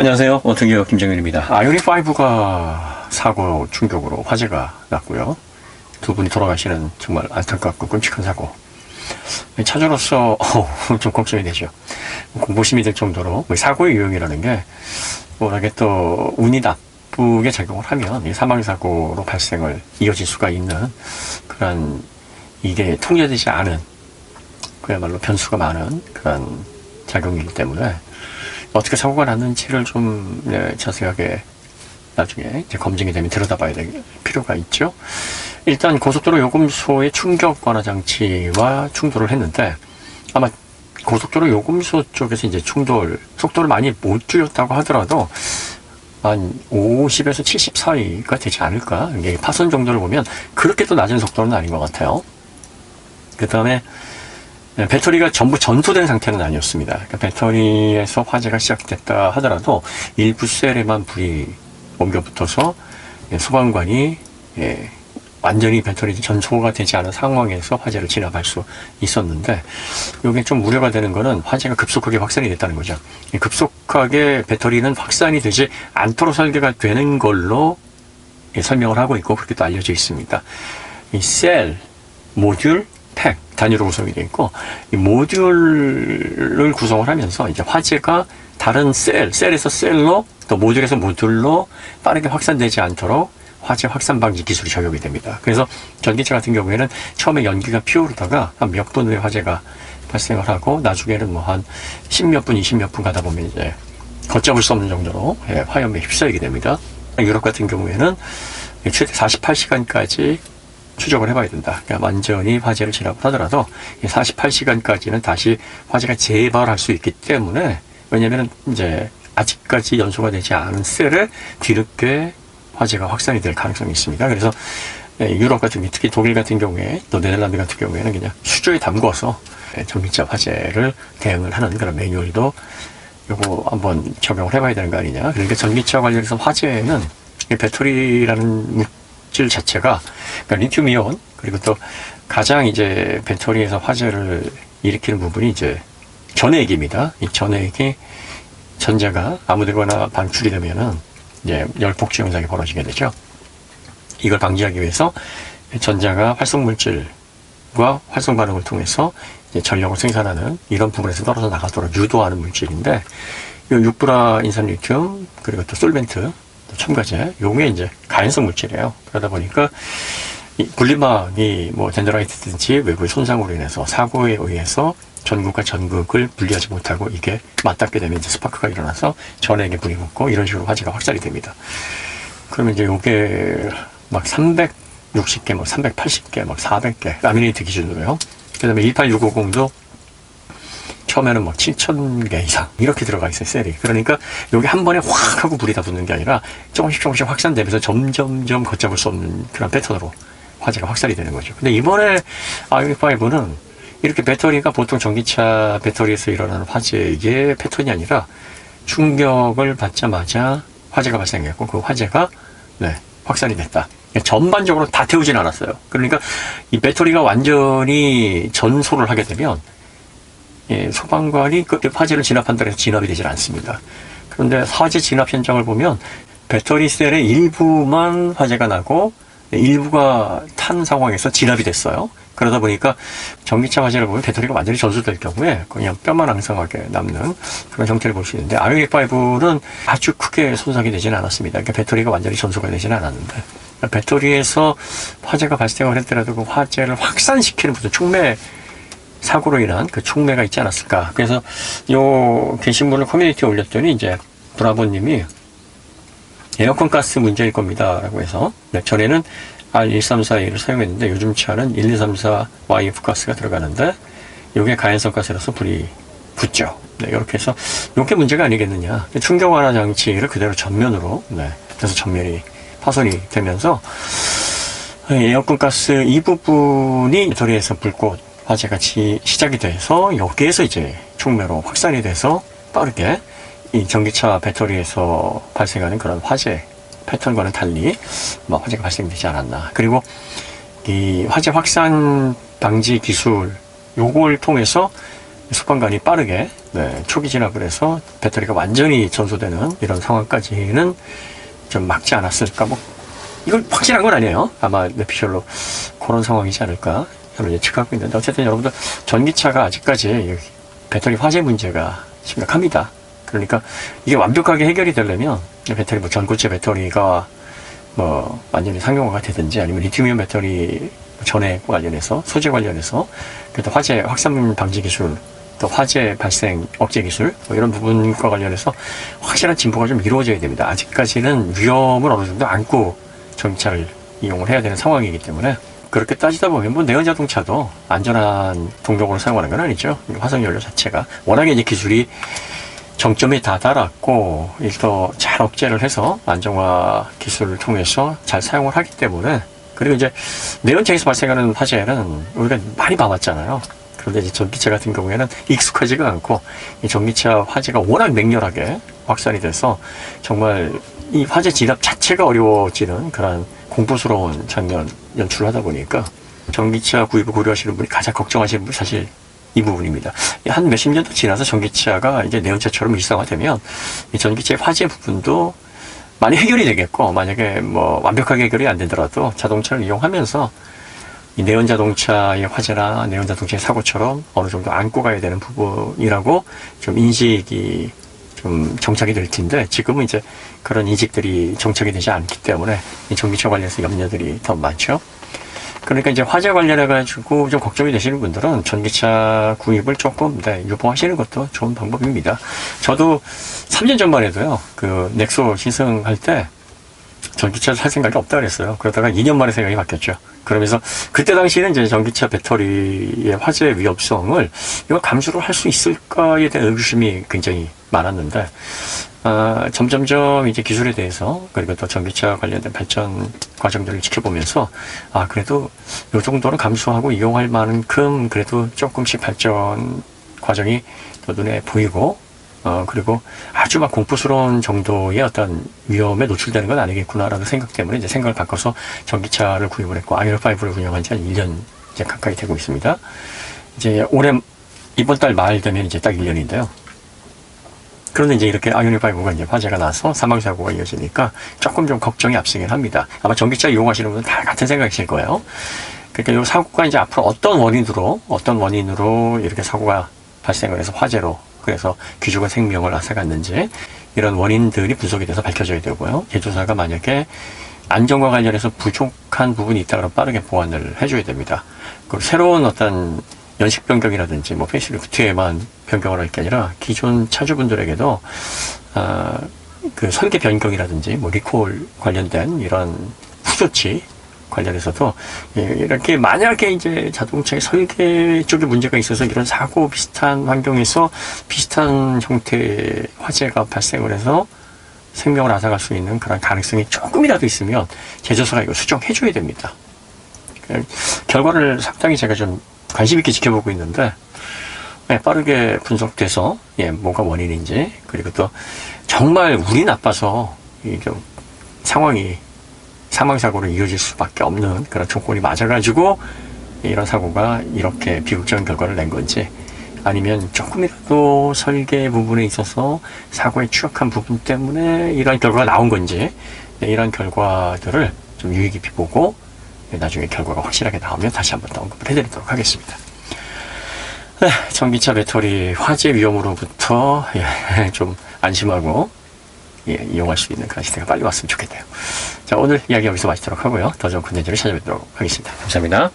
안녕하세요. 원통기업 김정현입니다. 아이오닉5가 사고 충격으로 화재가 났고요. 두 분이 돌아가시는 정말 안타깝고 끔찍한 사고. 차주로서 좀 걱정이 되죠. 공포심이 들 정도로 사고의 유형이라는 게 워낙에 또 운이 나쁘게 작용을 하면 이 사망사고로 발생을 이어질 수가 있는 그런 이게 통제되지 않은 그야말로 변수가 많은 그런 작용이기 때문에 어떻게 사고가 났는지를 좀 자세하게 나중에 이제 검증이 되면 들여다봐야 될 필요가 있죠. 일단 고속도로 요금소의 충격 완화 장치와 충돌을 했는데 아마 고속도로 요금소 쪽에서 이제 속도를 많이 못 줄였다고 하더라도 한 50에서 70 사이가 되지 않을까. 이게 파손 정도를 보면 그렇게 또 낮은 속도는 아닌 것 같아요. 그 다음에 배터리가 전부 전소된 상태는 아니었습니다. 그러니까 배터리에서 화재가 시작됐다 하더라도 일부 셀에만 불이 옮겨 붙어서 소방관이 완전히 배터리 전소가 되지 않은 상황에서 화재를 진압할 수 있었는데, 이게 좀 우려가 되는 거는 화재가 급속하게 확산이 됐다는 거죠. 급속하게 배터리는 확산이 되지 않도록 설계가 되는 걸로 설명을 하고 있고 그렇게 또 알려져 있습니다. 이 셀, 모듈, 팩 단위로 구성이 되어 있고, 이 모듈을 구성을 하면서 이제 화재가 다른 셀에서 셀로 또 모듈에서 모듈로 빠르게 확산되지 않도록 화재 확산 방지 기술이 적용이 됩니다. 그래서 전기차 같은 경우에는 처음에 연기가 피어오르다가 한 몇 분 후에 화재가 발생을 하고 나중에는 뭐 한 10몇 분, 20몇 분 가다 보면 이제 걷잡을 수 없는 정도로 화염에 휩싸이게 됩니다. 유럽 같은 경우에는 최대 48시간까지 추적을 해봐야 된다. 그러니까 완전히 화재를 진압을 하더라도 48시간까지는 다시 화재가 재발할 수 있기 때문에, 왜냐하면 이제 아직까지 연소가 되지 않은 셀에 뒤늦게 화재가 확산이 될 가능성이 있습니다. 그래서 유럽 같은 경우, 특히 독일 같은 경우에 또 네덜란드 같은 경우에는 그냥 수조에 담궈서 전기차 화재를 대응을 하는 그런 매뉴얼도 요거 한번 적용을 해봐야 되는 거 아니냐. 그러니까 전기차 관련해서 화재는 배터리라는 물질 자체가, 그러니까 리튬이온, 그리고 또 가장 이제 배터리에서 화재를 일으키는 부분이 이제 전해액입니다. 이 전해액이 전자가 아무데거나 방출이 되면은 이제 열폭주 현상이 벌어지게 되죠. 이걸 방지하기 위해서 전자가 활성물질과 활성 반응을 통해서 이제 전력을 생산하는 이런 부분에서 떨어져 나가도록 유도하는 물질인데, 이 육브라 인산 리튬, 그리고 또 솔벤트, 또 첨가제, 요게 이제 가연성 물질이에요. 그러다 보니까 이 분리막이 뭐 덴드라이트든지 외부의 손상으로 인해서 사고에 의해서 전극과 전극을 분리하지 못하고 이게 맞닿게 되면 이제 스파크가 일어나서 전액에 불이 붙고 이런 식으로 화재가 확산이 됩니다. 그러면 이제 요게 막 360개, 뭐 380개, 막 400개, 라미네이트 기준으로요. 그 다음에 18650도 처음에는 막 7,000개 이상 이렇게 들어가 있어요, 셀이. 그러니까 여기 한 번에 확 하고 불이 다 붙는 게 아니라 조금씩 확산되면서 점점점 걷잡을 수 없는 그런 패턴으로 화재가 확산이 되는 거죠. 근데 이번에 아이오닉5는 이렇게 배터리가 보통 전기차 배터리에서 일어나는 화재의 패턴이 아니라 충격을 받자마자 화재가 발생했고 그 화재가 확산이 됐다. 전반적으로 다 태우진 않았어요. 그러니까 이 배터리가 완전히 전소를 하게 되면 소방관이 그 화재를 진압한다고 해서 진압이 되질 않습니다. 그런데 화재 진압 현장을 보면 배터리 셀의 일부만 화재가 나고 일부가 탄 상황에서 진압이 됐어요. 그러다 보니까 전기차 화재를 보면 배터리가 완전히 전소될 경우에 그냥 뼈만 앙상하게 남는 그런 형태를 볼 수 있는데, 아이오닉5는 아주 크게 손상이 되지는 않았습니다. 그러니까 배터리가 완전히 전소가 되지는 않았는데, 배터리에서 화재가 발생을 했더라도 그 화재를 확산시키는 무슨 촉매 사고로 인한 그 촉매가 있지 않았을까. 그래서 요 게시물을 커뮤니티에 올렸더니 이제 브라보님이 에어컨 가스 문제일 겁니다 라고 해서, 전에는 R1341을 사용했는데 요즘 차는 1234 YF 가스가 들어가는데 이게 가연성 가스라서 불이 붙죠. 이렇게 해서 이게 문제가 아니겠느냐. 충격 완화 장치를 그대로 전면으로 그래서 전면이 파손이 되면서 에어컨 가스 이 부분이 배터리에서 불꽃 화재가 시작이 돼서 여기에서 이제 촉매로 확산이 돼서 빠르게 이 전기차 배터리에서 발생하는 그런 화재 패턴과는 달리 화재가 발생되지 않았나. 그리고 이 화재 확산 방지 기술 요걸 통해서 소방관이 빠르게 초기 진압을 해서 배터리가 완전히 전소되는 이런 상황까지는 좀 막지 않았을까. 뭐 이걸 확실한 건 아니에요. 아마 뇌피셜로 그런 상황이지 않을까 저는 예측하고 있는데, 어쨌든 여러분들 전기차가 아직까지 배터리 화재 문제가 심각합니다. 그러니까 이게 완벽하게 해결이 되려면 배터리, 뭐 전고체 배터리가 뭐 완전히 상용화가 되든지, 아니면 리튬이온 배터리 전해 관련해서, 소재 관련해서, 그래도 화재 확산 방지 기술, 또 화재 발생 억제 기술, 뭐 이런 부분과 관련해서 확실한 진보가 좀 이루어져야 됩니다. 아직까지는 위험을 어느 정도 안고 전기차를 이용을 해야 되는 상황이기 때문에, 그렇게 따지다 보면 뭐 내연 자동차도 안전한 동력으로 사용하는 건 아니죠. 화석 연료 자체가 워낙에 이제 기술이 정점에 다다랐고, 또 잘 억제를 해서 안정화 기술을 통해서 잘 사용을 하기 때문에, 그리고 이제 내연차에서 발생하는 화재는 우리가 많이 봐왔잖아요. 그런데 이제 전기차 같은 경우에는 익숙하지가 않고, 이 전기차 화재가 워낙 맹렬하게 확산이 돼서 정말 이 화재 진압 자체가 어려워지는 그런 공포스러운 장면 연출을 하다 보니까, 전기차 구입을 고려하시는 분이 가장 걱정하시는 분이 사실 이 부분입니다. 한 몇십 년도 지나서 전기차가 이제 내연차처럼 일상화되면 이 전기차의 화재 부분도 많이 해결이 되겠고, 만약에 뭐 완벽하게 해결이 안 되더라도 자동차를 이용하면서 이 내연 자동차의 화재나 내연 자동차의 사고처럼 어느 정도 안고 가야 되는 부분이라고 좀 인식이 좀 정착이 될 텐데, 지금은 이제 그런 인식들이 정착이 되지 않기 때문에 이 전기차 관련해서 염려들이 더 많죠. 그러니까 이제 화재 관련해가지고 좀 걱정이 되시는 분들은 전기차 구입을 조금 유보하시는 것도 좋은 방법입니다. 저도 3년 전만 해도요, 그 넥소 신청할 때 전기차 살 생각이 없다 그랬어요. 그러다가 2년 만에 생각이 바뀌었죠. 그러면서 그때 당시에는 이제 전기차 배터리의 화재 위험성을 이걸 감수를 할 수 있을까에 대한 의구심이 굉장히 많았는데, 점점점 이제 기술에 대해서, 그리고 또 전기차 관련된 발전 과정들을 지켜보면서, 그래도 요 정도는 감수하고 이용할 만큼 그래도 조금씩 발전 과정이 또 눈에 보이고, 그리고 아주 막 공포스러운 정도의 어떤 위험에 노출되는 건 아니겠구나라는 생각 때문에 이제 생각을 바꿔서 전기차를 구입을 했고, 아이오닉5를 운영한 지 한 1년 이제 가까이 되고 있습니다. 이제 이번 달 말 되면 이제 딱 1년인데요. 그런데 이제 이렇게 아이오닉5가 이제 화재가 나서 사망사고가 이어지니까 조금 좀 걱정이 앞서긴 합니다. 아마 전기차 이용하시는 분은 다 같은 생각이실 거예요. 그러니까 이 사고가 이제 앞으로 어떤 원인으로 이렇게 사고가 발생을 해서 화재로, 그래서 귀중한 생명을 앗아갔는지, 이런 원인들이 분석이 돼서 밝혀져야 되고요. 제조사가 만약에 안전과 관련해서 부족한 부분이 있다 그러면 빠르게 보완을 해줘야 됩니다. 그리고 새로운 어떤 연식 변경이라든지 뭐 페이스리프트에만 변경을 할 게 아니라 기존 차주분들에게도 그 설계 변경이라든지 뭐 리콜 관련된 이런 후조치 관련해서도, 이렇게 만약에 이제 자동차의 설계 쪽에 문제가 있어서 이런 사고 비슷한 환경에서 비슷한 형태의 화재가 발생을 해서 생명을 앗아갈 수 있는 그런 가능성이 조금이라도 있으면 제조사가 이거 수정해줘야 됩니다. 결과를 상당히 제가 좀 관심 있게 지켜보고 있는데, 빠르게 분석돼서 뭐가 원인인지, 그리고 또 정말 운이 나빠서 이게 상황이 사망사고로 이어질 수밖에 없는 그런 조건이 맞아가지고 이런 사고가 이렇게 비극적인 결과를 낸 건지, 아니면 조금이라도 설계 부분에 있어서 사고에 취약한 부분 때문에 이런 결과가 나온 건지, 이런 결과들을 좀 유의 깊이 보고 나중에 결과가 확실하게 나오면 다시 한번 더 언급을 해드리도록 하겠습니다. 전기차 배터리 화재 위험으로부터 좀 안심하고 이용할 수 있는 그런 시대가 빨리 왔으면 좋겠네요. 자, 오늘 이야기 여기서 마치도록 하고요. 더 좋은 콘텐츠를 찾아뵙도록 하겠습니다. 감사합니다.